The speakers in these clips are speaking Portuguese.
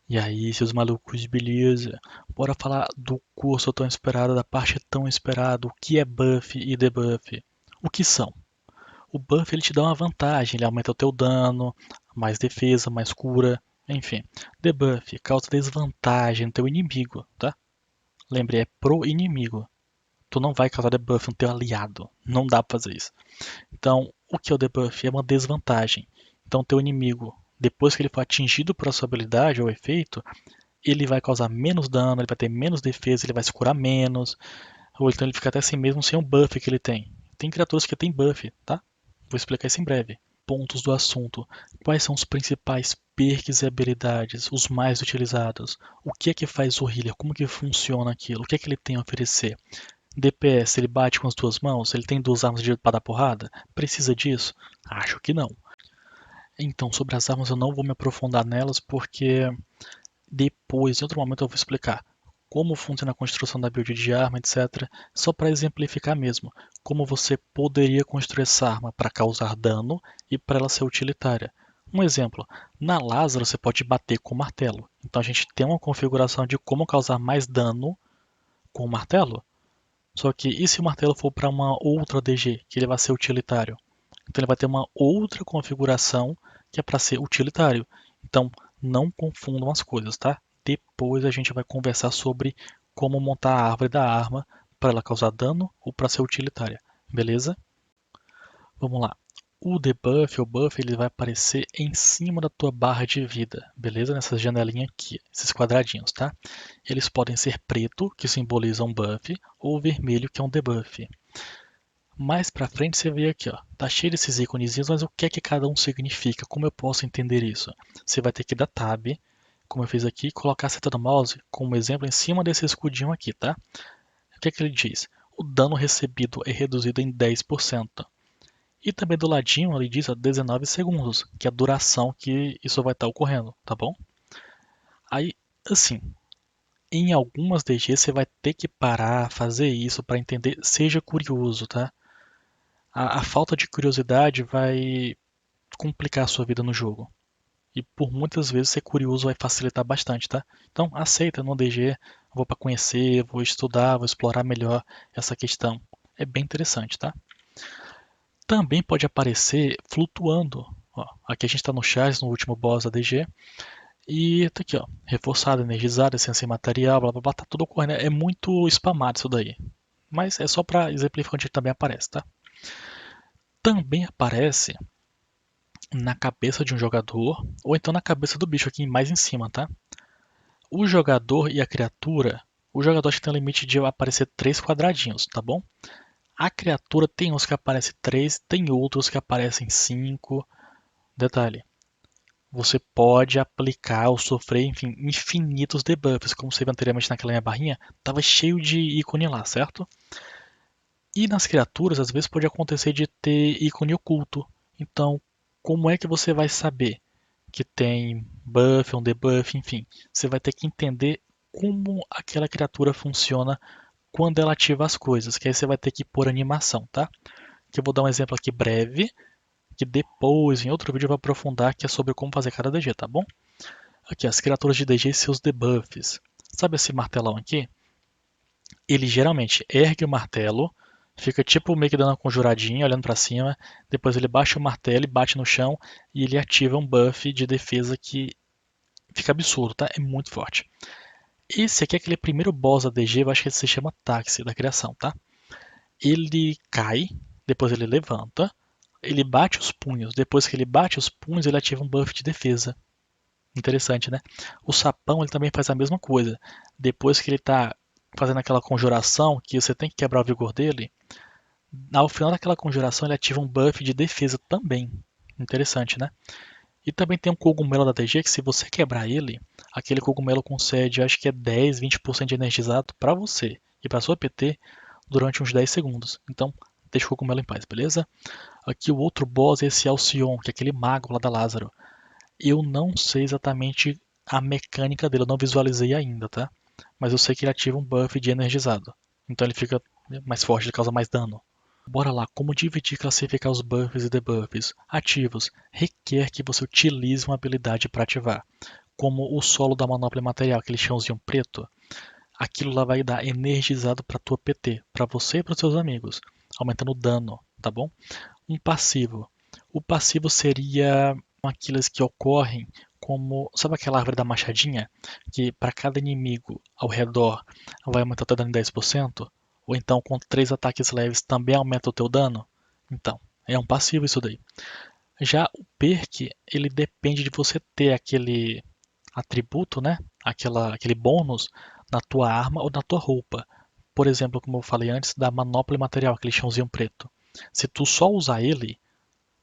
E aí, seus malucos, beleza? Bora falar do curso tão esperado, da parte tão esperada, o que é buff e debuff. O que são? O buff ele te dá uma vantagem, ele aumenta o teu dano, mais defesa, mais cura, enfim. Debuff causa desvantagem no teu inimigo, tá? Lembre, é pro inimigo. Tu não vai causar debuff no teu aliado, não dá pra fazer isso. Então, o que é o debuff? É uma desvantagem. Então, teu inimigo, depois que ele for atingido por sua habilidade ou efeito, ele vai causar menos dano, ele vai ter menos defesa, ele vai se curar menos, ou então ele fica até assim mesmo sem o buff que ele tem. Tem criaturas que têm buff, tá? Vou explicar isso em breve. Pontos do assunto. Quais são os principais perks e habilidades, os mais utilizados? O que é que faz o healer? Como que funciona aquilo? O que é que ele tem a oferecer? DPS, ele bate com as duas mãos? Ele tem duas armas para dar porrada? Precisa disso? Acho que não. Então, sobre as armas eu não vou me aprofundar nelas porque depois, em outro momento, eu vou explicar como funciona a construção da build de arma, etc. Só para exemplificar mesmo, como você poderia construir essa arma para causar dano e para ela ser utilitária. Um exemplo, na Lázaro você pode bater com o martelo. Então a gente tem uma configuração de como causar mais dano com o martelo. Só que e se o martelo for para uma outra DG, que ele vai ser utilitário? Então ele vai ter uma outra configuração que é para ser utilitário. Então não confundam as coisas, tá? Depois a gente vai conversar sobre como montar a árvore da arma para ela causar dano ou para ser utilitária, beleza? Vamos lá. O debuff, o buff, ele vai aparecer em cima da tua barra de vida, beleza? Nessa janelinha aqui, esses quadradinhos, tá? Eles podem ser preto, que simboliza um buff, ou vermelho, que é um debuff. Mais pra frente você vê aqui, ó, tá cheio desses íconezinhos, mas o que é que cada um significa? Como eu posso entender isso? Você vai ter que dar Tab, como eu fiz aqui, e colocar a seta do mouse como exemplo em cima desse escudinho aqui, tá? O que é que ele diz? O dano recebido é reduzido em 10%. E também do ladinho ele diz 19 segundos, que é a duração que isso vai estar ocorrendo, tá bom? Aí, assim, em algumas DGs você vai ter que parar, fazer isso para entender, seja curioso, tá? A falta de curiosidade vai complicar a sua vida no jogo. E por muitas vezes ser curioso vai facilitar bastante, tá? Então aceita no DG, vou para conhecer, vou estudar, vou explorar melhor essa questão. É bem interessante, tá? Também pode aparecer flutuando. Ó, aqui a gente está no Charles, no último boss da DG. E tá aqui, ó, reforçado, energizado, essência material, blá blá blá, tá tudo ocorrendo. É muito spamado isso daí. Mas é só para exemplificar onde também aparece, tá? Também aparece na cabeça de um jogador, ou então na cabeça do bicho aqui mais em cima, tá? O jogador e a criatura, o jogador acho que tem um limite de aparecer 3 quadradinhos, tá bom? A criatura tem uns que aparecem 3, tem outros que aparecem 5. Detalhe, você pode aplicar ou sofrer, enfim, infinitos debuffs, como você viu anteriormente naquela minha barrinha, tava cheio de ícone lá, certo? E nas criaturas, às vezes pode acontecer de ter ícone oculto. Então, como é que você vai saber que tem buff, um debuff, enfim? Você vai ter que entender como aquela criatura funciona quando ela ativa as coisas, que aí você vai ter que pôr animação, tá? Que eu vou dar um exemplo aqui breve, que depois, em outro vídeo, eu vou aprofundar, que é sobre como fazer cada DG, tá bom? Aqui, as criaturas de DG e seus debuffs. Sabe esse martelão aqui? Ele geralmente ergue o martelo, fica tipo meio que dando uma conjuradinha, olhando pra cima. Depois ele baixa o martelo e bate no chão e ele ativa um buff de defesa que fica absurdo, tá? É muito forte. Esse aqui é aquele primeiro boss da DG, eu acho que ele se chama Táxi da criação, tá? Ele cai, depois ele levanta, ele bate os punhos. Depois que ele bate os punhos, ele ativa um buff de defesa. Interessante, né? O sapão ele também faz a mesma coisa. Depois que ele tá fazendo aquela conjuração, que você tem que quebrar o vigor dele, ao final daquela conjuração ele ativa um buff de defesa também. Interessante, né? E também tem um cogumelo da DG que se você quebrar ele, aquele cogumelo concede, acho que é 10, 20% de energizado para você e para sua PT durante uns 10 segundos. Então, deixa o cogumelo em paz, beleza? Aqui o outro boss é esse Alcion, que é aquele mago lá da Lázaro. Eu não sei exatamente a mecânica dele, eu não visualizei ainda, tá? Mas eu sei que ele ativa um buff de energizado. Então ele fica mais forte, ele causa mais dano. Bora lá, como dividir e classificar os buffs e debuffs? Ativos. Requer que você utilize uma habilidade para ativar. como o solo da manopla material, aquele chãozinho preto, aquilo lá vai dar energizado para tua PT, para você e para os seus amigos, aumentando o dano, tá bom? Um passivo. O passivo seria aqueles que ocorrem como, sabe aquela árvore da machadinha, que para cada inimigo ao redor vai aumentar o teu dano em 10%? Ou então com 3 ataques leves também aumenta o teu dano? Então, é um passivo isso daí. Já o perk, ele depende de você ter aquele atributo, né? Aquele bônus na tua arma ou na tua roupa. Por exemplo, como eu falei antes, da manopla material, aquele chãozinho preto. Se tu só usar ele,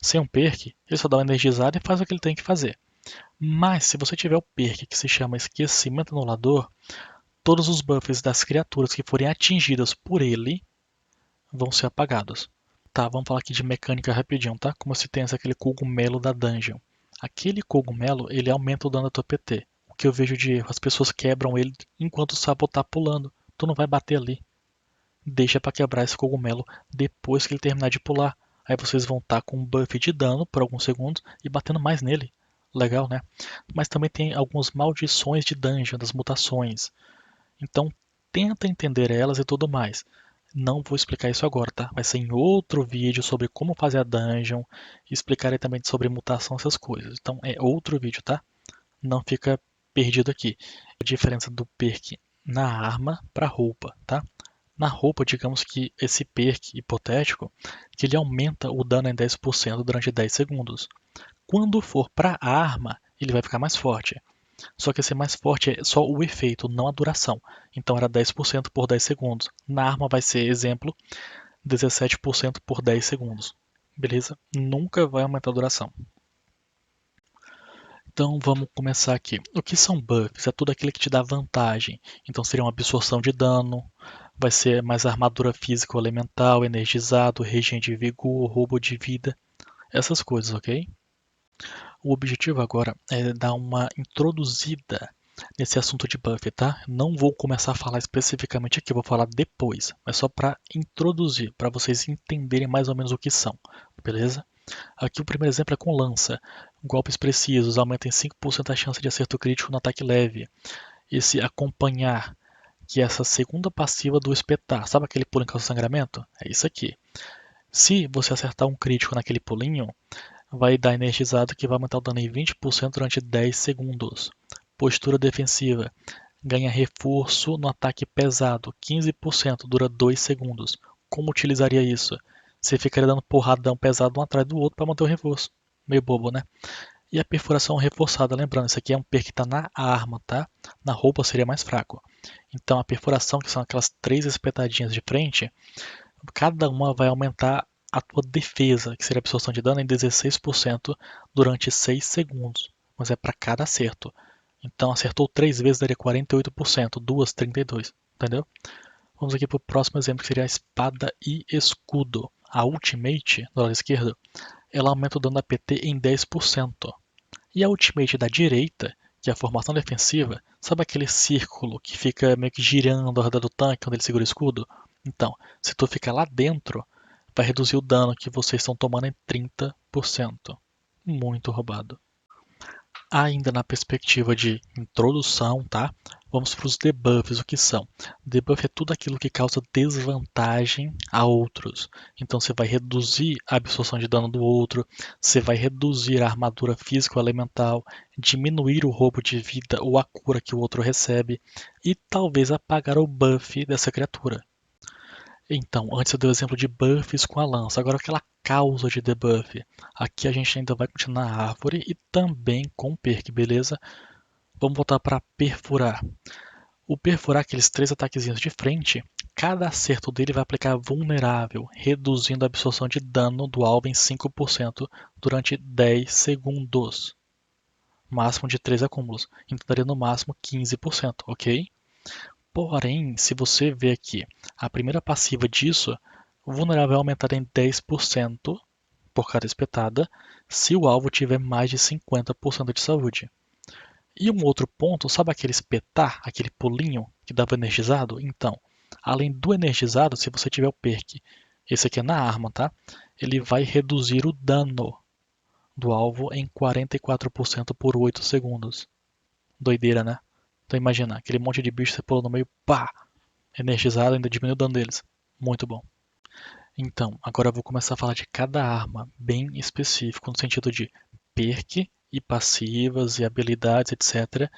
sem um perk, ele só dá uma energizada e faz o que ele tem que fazer. Mas se você tiver o perk que se chama Esquecimento Anulador, todos os buffs das criaturas que forem atingidas por ele vão ser apagados. Tá, vamos falar aqui de mecânica rapidinho, tá? Como se tem aquele cogumelo da dungeon. Aquele cogumelo, ele aumenta o dano da tua PT. O que eu vejo de erro, as pessoas quebram ele enquanto o Sabo tá pulando. Tu não vai bater ali. Deixa pra quebrar esse cogumelo depois que ele terminar de pular. Aí vocês vão estar com um buff de dano por alguns segundos e batendo mais nele. Legal, né? Mas também tem algumas maldições de dungeon, das mutações. Então tenta entender elas e tudo mais. Não vou explicar isso agora, tá? Vai ser em outro vídeo sobre como fazer a dungeon. Explicarei também sobre mutação, essas coisas. Então é outro vídeo, tá? Não fica perdido aqui. A diferença do perk na arma para roupa, tá? Na roupa, digamos que esse perk hipotético, que ele aumenta o dano em 10% durante 10 segundos. Quando for para a arma, ele vai ficar mais forte. Só que esse mais forte é só o efeito, não a duração. Então era 10% por 10 segundos. Na arma vai ser, exemplo, 17% por 10 segundos. Beleza? Nunca vai aumentar a duração. Então vamos começar aqui. O que são buffs? É tudo aquilo que te dá vantagem. Então seria uma absorção de dano, vai ser mais armadura física ou elemental, energizado, regen de vigor, roubo de vida, essas coisas, ok? O objetivo agora é dar uma introduzida nesse assunto de buff, tá? Não vou começar a falar especificamente aqui, vou falar depois, mas só para introduzir, para vocês entenderem mais ou menos o que são, beleza? Aqui o primeiro exemplo é com lança. Golpes precisos aumentam em 5% a chance de acerto crítico no ataque leve. Esse acompanhar, que é essa segunda passiva do espetar. Sabe aquele pulo em causa de sangramento? É isso aqui. Se você acertar um crítico naquele pulinho, vai dar energizado que vai aumentar o dano em 20% durante 10 segundos. Postura defensiva. Ganha reforço no ataque pesado, 15%, dura 2 segundos. Como utilizaria isso? Você ficaria dando porradão pesado um atrás do outro para manter o reforço. Meio bobo, né? E a perfuração reforçada, lembrando, isso aqui é um perk que está na arma, tá? Na roupa seria mais fraco. Então a perfuração, que são aquelas 3 espetadinhas de frente, cada uma vai aumentar a tua defesa, que seria a absorção de dano, em 16% durante 6 segundos. Mas é para cada acerto. Então acertou 3 vezes daria 48%, 2, 32%, entendeu? Vamos aqui para o próximo exemplo, que seria a espada e escudo. A Ultimate, do lado esquerdo, ela aumenta o dano da PT em 10%. E a Ultimate da direita, que é a formação defensiva, sabe aquele círculo que fica meio que girando ao redor do tanque quando ele segura o escudo? Então, se tu ficar lá dentro, vai reduzir o dano que vocês estão tomando em 30%. Muito roubado. Ainda na perspectiva de introdução, tá? Vamos para os debuffs. O que são? Debuff é tudo aquilo que causa desvantagem a outros. Então você vai reduzir a absorção de dano do outro, você vai reduzir a armadura física ou elemental, diminuir o roubo de vida ou a cura que o outro recebe e talvez apagar o buff dessa criatura. Então, antes eu dei o exemplo de buffs com a lança, agora aquela causa de debuff. Aqui a gente ainda vai continuar a árvore e também com perk, beleza? Vamos voltar para perfurar. O perfurar, aqueles 3 ataquezinhos de frente, cada acerto dele vai aplicar vulnerável, reduzindo a absorção de dano do alvo em 5% durante 10 segundos. Máximo de 3 acúmulos, então daria no máximo 15%, ok? Porém, se você ver aqui, a primeira passiva disso, o vulnerável é aumentado em 10% por cada espetada, se o alvo tiver mais de 50% de saúde. E um outro ponto, sabe aquele espetar, aquele pulinho que dava energizado? Então, além do energizado, se você tiver o perk, esse aqui é na arma, tá? Ele vai reduzir o dano do alvo em 44% por 8 segundos. Doideira, né? Então imagina, aquele monte de bicho você pulou no meio, pá! Energizado, ainda diminui o dano deles. Muito bom. Então, agora eu vou começar a falar de cada arma bem específico, no sentido de perk e passivas e habilidades, etc.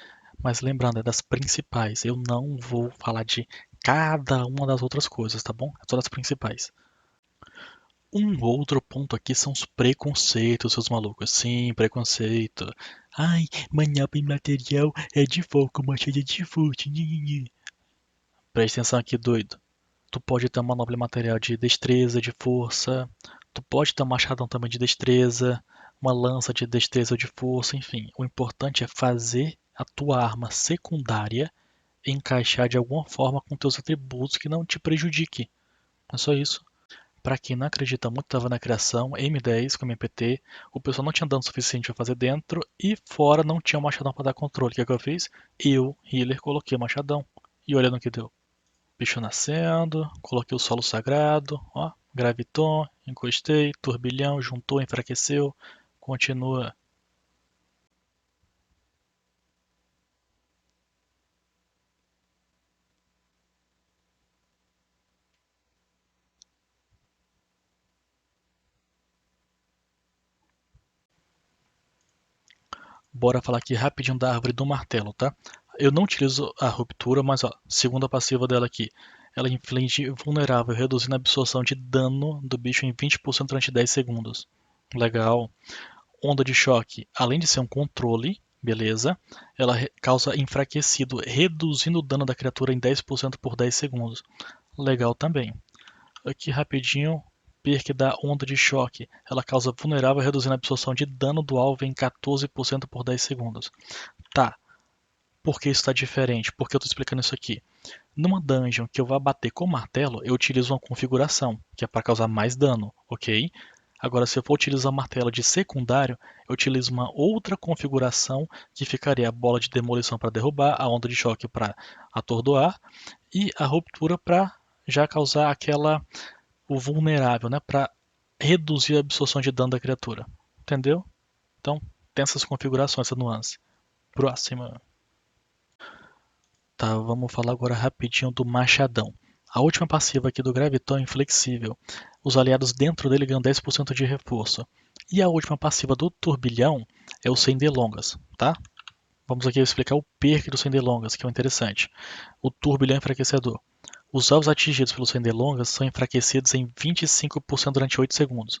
Mas lembrando, é das principais. Eu não vou falar de cada uma das outras coisas, tá bom? É só das principais. Um outro ponto aqui são os preconceitos, seus malucos. Sim, preconceito. Ai, manhapa imaterial é de foco, machado de foot. Presta atenção aqui, doido. Tu pode ter uma manopla material de destreza, de força. Tu pode ter um machadão também de destreza, uma lança de destreza ou de força, enfim. O importante é fazer a tua arma secundária encaixar de alguma forma com teus atributos que não te prejudique. É só isso. Para quem não acredita muito, estava na criação, M10 com MPT, o pessoal não tinha dano suficiente para fazer dentro e fora não tinha um machadão para dar controle. O que é que eu fiz? Eu, healer, coloquei o machadão e olha no que deu. Bicho nascendo, coloquei o solo sagrado, ó, graviton, encostei, turbilhão, juntou, enfraqueceu, continua. Bora falar aqui rapidinho da árvore do martelo, tá? Eu não utilizo a ruptura, mas ó, segunda passiva dela aqui. Ela inflige vulnerável, reduzindo a absorção de dano do bicho em 20% durante 10 segundos. Legal. Onda de choque, além de ser um controle, beleza, ela causa enfraquecido, reduzindo o dano da criatura em 10% por 10 segundos. Legal também. Aqui rapidinho, perk da onda de choque. Ela causa vulnerável, reduzindo a absorção de dano do alvo em 14% por 10 segundos. Tá, por que isso está diferente? Por que eu estou explicando isso aqui? Numa dungeon que eu vá bater com o martelo, eu utilizo uma configuração, que é para causar mais dano, ok? Agora, se eu for utilizar o martelo de secundário, eu utilizo uma outra configuração que ficaria a bola de demolição para derrubar, a onda de choque para atordoar e a ruptura para já causar o vulnerável, né, para reduzir a absorção de dano da criatura. Entendeu? Então, tem essas configurações, essa nuance. Próxima. Tá, vamos falar agora rapidinho do Machadão. A última passiva aqui do Graviton é inflexível. Os aliados dentro dele ganham 10% de reforço. E a última passiva do Turbilhão é o Sem Delongas, tá? Vamos aqui explicar o perk do Sem Delongas, que é o interessante. O Turbilhão enfraquecedor. Os alvos atingidos pelo Sem Delongas são enfraquecidos em 25% durante 8 segundos.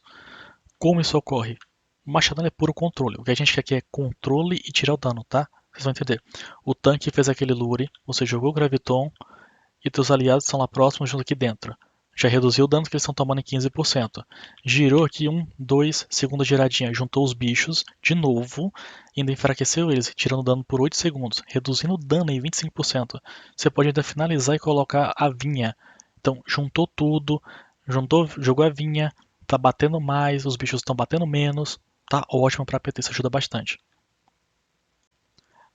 Como isso ocorre? O Machadão é puro controle. O que a gente quer aqui é controle e tirar o dano, tá? Vocês vão entender. O tanque fez aquele lure, você jogou o Graviton e teus aliados estão lá próximos junto aqui dentro. Já reduziu o dano que eles estão tomando em 15%. Girou aqui 1, 2, segunda giradinha, juntou os bichos de novo, ainda enfraqueceu eles, tirando dano por 8 segundos, reduzindo o dano em 25%. Você pode ainda finalizar e colocar a vinha. Então, juntou tudo, jogou a vinha, tá batendo mais, os bichos estão batendo menos, tá ótimo para PT, isso ajuda bastante.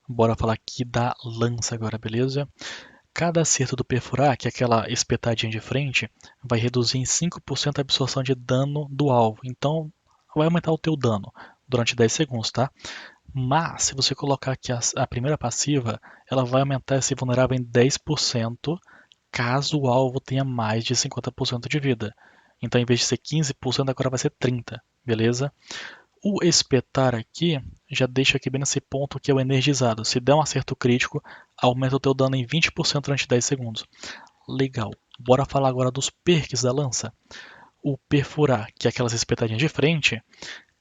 Bora falar aqui da lança agora, beleza? Cada acerto do perfurar, que é aquela espetadinha de frente, vai reduzir em 5% a absorção de dano do alvo. Então, vai aumentar o teu dano durante 10 segundos, tá? Mas, se você colocar aqui a primeira passiva, ela vai aumentar esse vulnerável em 10% caso o alvo tenha mais de 50% de vida. Então, em vez de ser 15%, agora vai ser 30%, beleza? O espetar aqui já deixa aqui bem nesse ponto que é o energizado. Se der um acerto crítico, aumenta o teu dano em 20% durante 10 segundos. Legal. Bora falar agora dos perks da lança. O perfurar, que é aquelas espetadinhas de frente,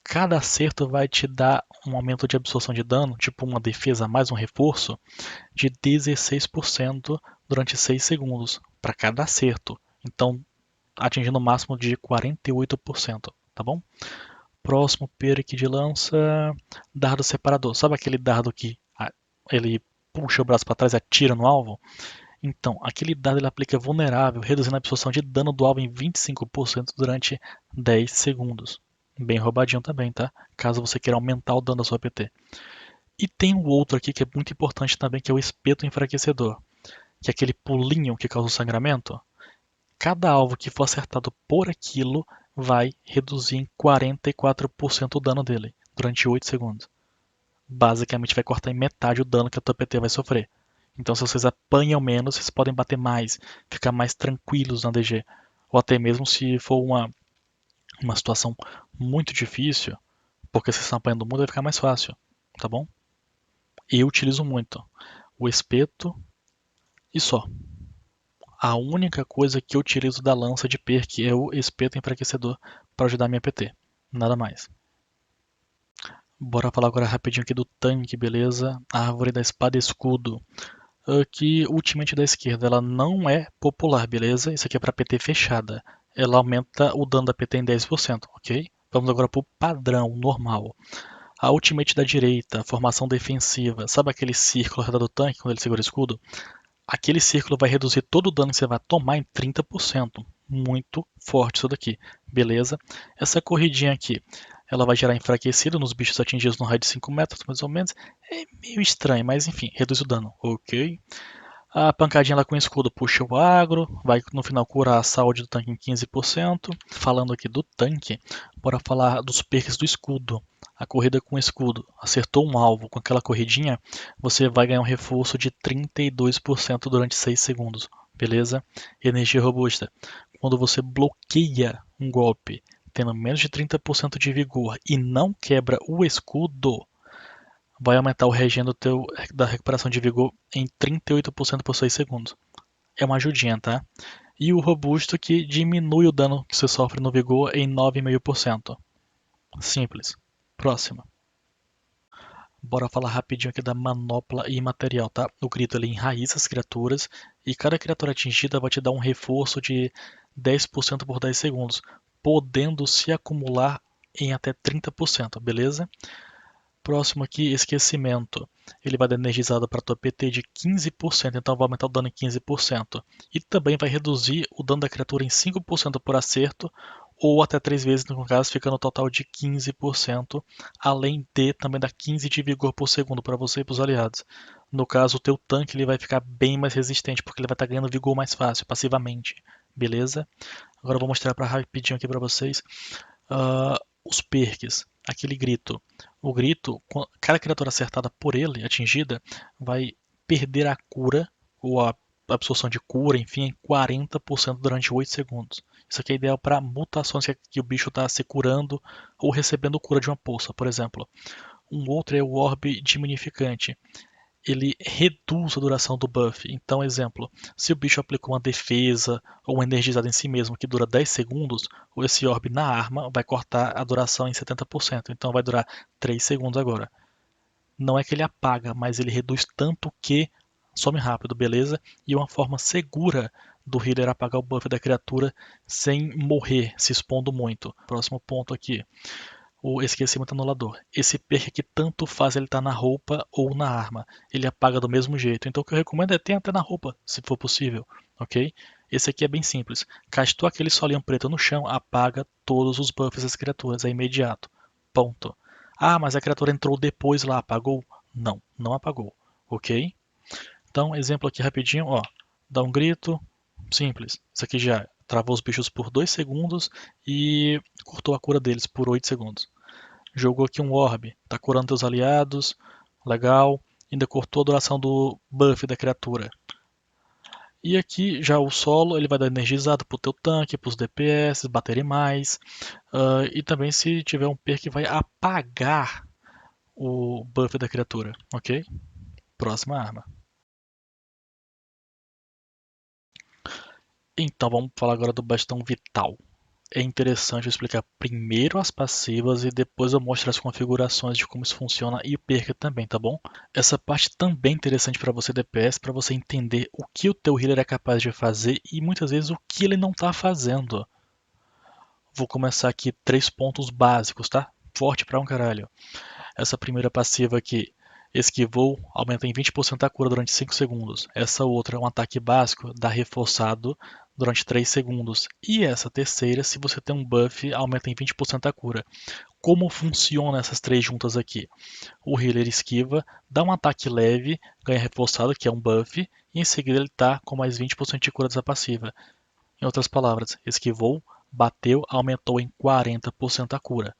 cada acerto vai te dar um aumento de absorção de dano, tipo uma defesa mais um reforço, de 16% durante 6 segundos para cada acerto. Então, atingindo o máximo de 48%, tá bom? Próximo perk de lança, dardo separador. Sabe aquele dardo que ele puxa o braço para trás e atira no alvo? Então, aquele dardo ele aplica vulnerável, reduzindo a absorção de dano do alvo em 25% durante 10 segundos. Bem roubadinho também, tá? Caso você queira aumentar o dano da sua PT. E tem um outro aqui que é muito importante também, que é o espeto enfraquecedor, que é aquele pulinho que causa o sangramento. Cada alvo que for acertado por aquilo vai reduzir em 44% o dano dele durante 8 segundos. basicamente vai cortar em metade o dano que a tua PT vai sofrer. Então se vocês apanham menos, vocês podem bater mais, ficar mais tranquilos na DG. Ou até mesmo se for uma situação muito difícil, porque vocês estão apanhando muito, vai ficar mais fácil, tá bom? Eu utilizo muito o espeto e só. A única coisa que eu utilizo da lança de perk é o espeto enfraquecedor para ajudar a minha PT. Nada mais. Bora falar agora rapidinho aqui do tanque, beleza? A árvore da espada e escudo. Aqui, ultimate da esquerda, ela não é popular, beleza? Isso aqui é para PT fechada. Ela aumenta o dano da PT em 10%, ok? Vamos agora para o padrão, normal. A ultimate da direita, formação defensiva. Sabe aquele círculo ao redor do tanque quando ele segura o escudo? Aquele círculo vai reduzir todo o dano que você vai tomar em 30%. Muito forte isso daqui, beleza? Essa corridinha aqui, ela vai gerar enfraquecido nos bichos atingidos no raio de 5 metros, mais ou menos. É meio estranho, mas enfim, reduz o dano, ok? A pancadinha lá com o escudo puxa o agro, vai no final curar a saúde do tanque em 15%. Falando aqui do tanque, bora falar dos perks do escudo. A corrida com o escudo, acertou um alvo com aquela corridinha, você vai ganhar um reforço de 32% durante 6 segundos, beleza? Energia robusta. Quando você bloqueia um golpe tendo menos de 30% de vigor e não quebra o escudo, vai aumentar o regen da recuperação de vigor em 38% por 6 segundos. É uma ajudinha, tá? E o robusto que diminui o dano que você sofre no vigor em 9,5%. Simples. Próxima. Bora falar rapidinho aqui da manopla imaterial, tá? O grito ele enraiza as criaturas e cada criatura atingida vai te dar um reforço de 10% por 10 segundos, podendo se acumular em até 30%, beleza? Próximo aqui, esquecimento. Ele vai dar energizado para a tua PT de 15%, então vai aumentar o dano em 15%. E também vai reduzir o dano da criatura em 5% por acerto, ou até 3 vezes no caso, ficando no total de 15%, além de também dar 15 de vigor por segundo para você e para os aliados. No caso, o teu tanque ele vai ficar bem mais resistente, porque ele vai estar ganhando vigor mais fácil, passivamente. Beleza? Agora eu vou mostrar rapidinho aqui para vocês os perks, aquele grito. O grito, cada criatura acertada por ele, atingida, vai perder a cura, ou a absorção de cura, enfim, em 40% durante 8 segundos. Isso aqui é ideal para mutações que o bicho está se curando ou recebendo cura de uma poça, por exemplo. Um outro é o Orbe Diminuficante. Ele reduz a duração do buff. Então, exemplo, se o bicho aplicou uma defesa ou um energizado em si mesmo que dura 10 segundos, esse orbe na arma vai cortar a duração em 70%. Então vai durar 3 segundos agora. Não é que ele apaga, mas ele reduz tanto que some rápido, beleza? E uma forma segura do healer apagar o buff da criatura sem morrer, se expondo muito. Próximo ponto aqui o esquecimento anulador. Esse perk aqui tanto faz ele estar na roupa ou na arma. Ele apaga do mesmo jeito. Então o que eu recomendo é ter até na roupa, se for possível, ok? Esse aqui é bem simples. Castou aquele solinho preto no chão, apaga todos os buffs das criaturas, é imediato. Ponto. Ah, mas a criatura entrou depois lá, apagou? Não, não apagou, ok? Então, exemplo aqui rapidinho, ó. Dá um grito, simples. Isso aqui já travou os bichos por 2 segundos e cortou a cura deles por 8 segundos. Jogou aqui um orb, tá curando teus aliados, legal. Ainda cortou a duração do buff da criatura. E aqui já o solo ele vai dar energizado pro teu tanque, pros DPS, baterem mais. E também se tiver um perk vai apagar o buff da criatura, ok? Próxima arma. Então vamos falar agora do bastão vital. É interessante eu explicar primeiro as passivas e depois eu mostro as configurações de como isso funciona e o perk também, tá bom? Essa parte também é interessante para você DPS, para você entender o que o teu healer é capaz de fazer e muitas vezes o que ele não está fazendo. Vou começar aqui 3 pontos básicos, tá? Forte pra um caralho. Essa primeira passiva aqui, esquivou, aumenta em 20% a cura durante 5 segundos. Essa outra é um ataque básico, dá reforçado durante 3 segundos. E essa terceira, se você tem um buff, aumenta em 20% a cura. Como funciona essas três juntas aqui? O healer esquiva, dá um ataque leve, ganha reforçado, que é um buff, e em seguida ele está com mais 20% de cura dessa passiva. Em outras palavras, esquivou, bateu, aumentou em 40% a cura.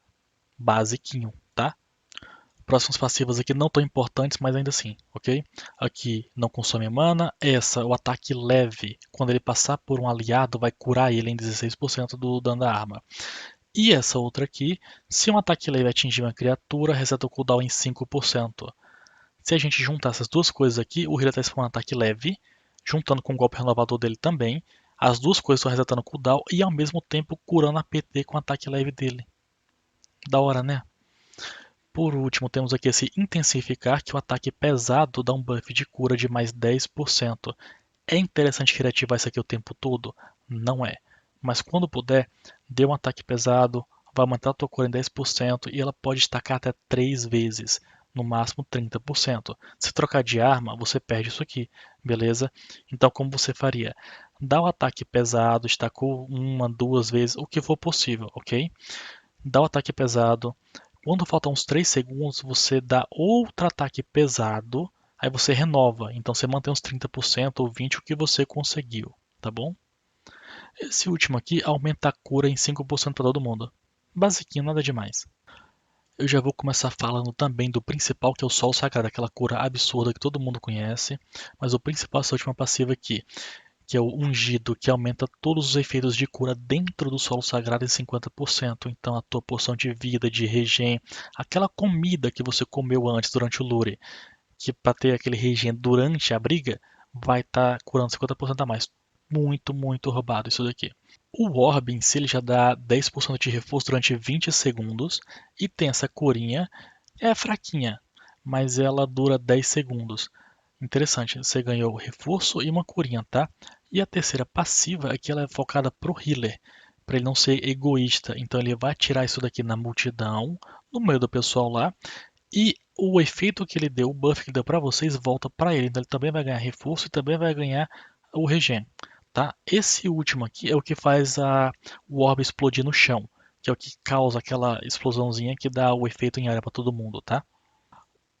Basiquinho, tá? Próximas passivas aqui não tão importantes, mas ainda assim, ok? Aqui não consome mana. Essa, o ataque leve, quando ele passar por um aliado, vai curar ele em 16% do dano da arma. E essa outra aqui, se um ataque leve atingir uma criatura, reseta o cooldown em 5%. Se a gente juntar essas duas coisas aqui, o healer está spamando ataque leve, juntando com o golpe renovador dele também. As duas coisas estão resetando o cooldown e ao mesmo tempo curando a PT com o ataque leve dele. Da hora, né? Por último, temos aqui esse intensificar, que o ataque pesado dá um buff de cura de mais 10%. É interessante reativar isso aqui o tempo todo? Não é. Mas quando puder, dê um ataque pesado, vai aumentar a tua cura em 10% e ela pode estacar até 3 vezes, no máximo 30%. Se trocar de arma, você perde isso aqui, beleza? Então como você faria? Dá o ataque pesado, estacou uma, duas vezes, o que for possível, ok? Dá o ataque pesado. Quando faltam uns 3 segundos, você dá outro ataque pesado, aí você renova. Então você mantém uns 30% ou 20% o que você conseguiu, tá bom? Esse último aqui aumenta a cura em 5% para todo mundo. Basiquinho, nada demais. Eu já vou começar falando também do principal, que é o Sol Sagrado, aquela cura absurda que todo mundo conhece. Mas o principal é essa última passiva aqui, que é o ungido, que aumenta todos os efeitos de cura dentro do solo sagrado em 50%. Então a tua porção de vida, de regen, aquela comida que você comeu antes durante o lure, que para ter aquele regen durante a briga, vai estar curando 50% a mais. Muito, muito roubado isso daqui. O Orb em si ele já dá 10% de reforço durante 20 segundos e tem essa curinha, é fraquinha, mas ela dura 10 segundos. Interessante, você ganhou reforço e uma curinha, tá? E a terceira passiva é que ela é focada pro healer, para ele não ser egoísta. Então ele vai tirar isso daqui na multidão, no meio do pessoal lá, e o efeito que ele deu, o buff que ele deu para vocês, volta para ele. Então ele também vai ganhar reforço e também vai ganhar o regen, tá? Esse último aqui é o que faz o orb explodir no chão, que é o que causa aquela explosãozinha que dá o efeito em área para todo mundo, tá?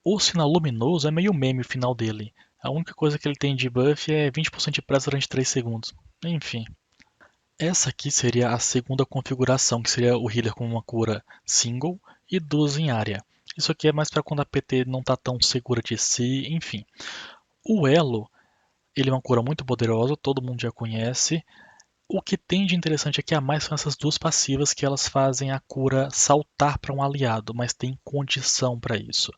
O sinal luminoso é meio meme o final dele. A única coisa que ele tem de buff é 20% de pressa durante 3 segundos. Enfim. Essa aqui seria a segunda configuração, que seria o healer com uma cura single e 12 em área. Isso aqui é mais para quando a PT não está tão segura de si, enfim. O elo, ele é uma cura muito poderosa, todo mundo já conhece. O que tem de interessante aqui a mais são essas duas passivas que elas fazem a cura saltar para um aliado, mas tem condição para isso.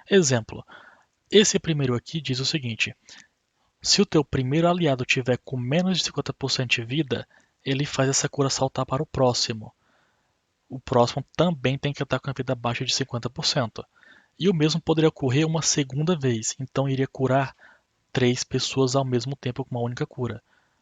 Exemplo, esse primeiro aqui diz o seguinte: se o teu primeiro aliado tiver com menos de 50% de vida, ele faz essa cura saltar para o próximo. O próximo também tem que estar com a vida abaixo de 50%. E o mesmo poderia ocorrer uma segunda vez, então iria curar 3 pessoas ao mesmo tempo com uma única cura.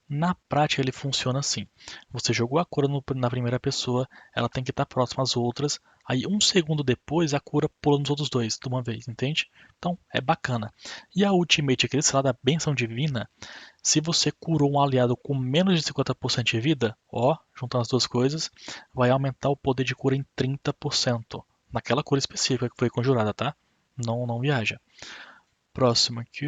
Na prática ele funciona assim. Você jogou a cura na primeira pessoa, ela tem que estar próxima às outras, aí um segundo depois a cura pula nos outros dois de uma vez, entende? Então é bacana. E a ultimate aqui desse lado, a benção divina, se você curou um aliado com menos de 50% de vida, ó, juntando as duas coisas, vai aumentar o poder de cura em 30%. Naquela cura específica que foi conjurada, tá? Não viaja. Próximo aqui.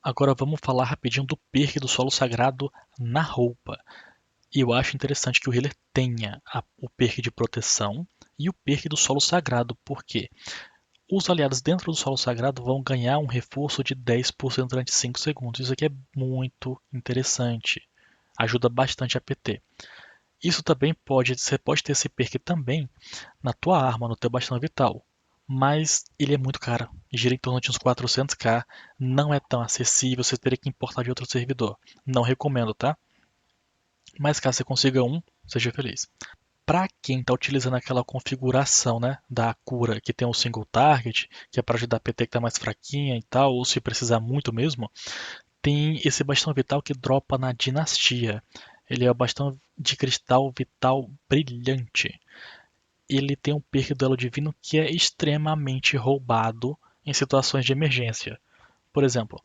Agora vamos falar rapidinho do perk do solo sagrado na roupa. E eu acho interessante que o healer tenha o perk de proteção e o perk do solo sagrado, porque os aliados dentro do solo sagrado vão ganhar um reforço de 10% durante 5 segundos. Isso aqui é muito interessante. Ajuda bastante a PT. Isso também você pode ter esse perk também na tua arma, no teu bastão vital. Mas ele é muito caro, gira em torno de uns 400k, não é tão acessível, você teria que importar de outro servidor. Não recomendo, tá? Mas caso você consiga um, seja feliz. Para quem está utilizando aquela configuração, né, da cura que tem o single target, que é para ajudar a PT que está mais fraquinha e tal, ou se precisar muito mesmo, tem esse bastão vital que dropa na dinastia. Ele é o bastão de cristal vital brilhante. Ele tem um perk do elo divino que é extremamente roubado em situações de emergência. Por exemplo,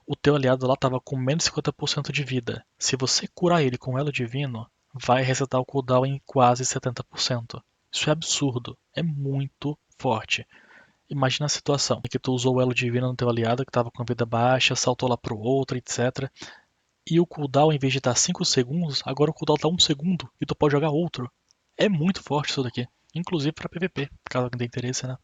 o teu aliado lá estava com menos de 50% de vida. Se você curar ele com o elo divino, vai resetar o cooldown em quase 70%. Isso é absurdo, é muito forte. Imagina a situação em que tu usou o elo divino no teu aliado que estava com vida baixa, saltou lá pro outro, etc. E o cooldown, em vez de estar 5 segundos, agora o cooldown está 1 segundo e tu pode jogar outro. É muito forte isso daqui. Inclusive para PVP, caso alguém tenha interesse, né?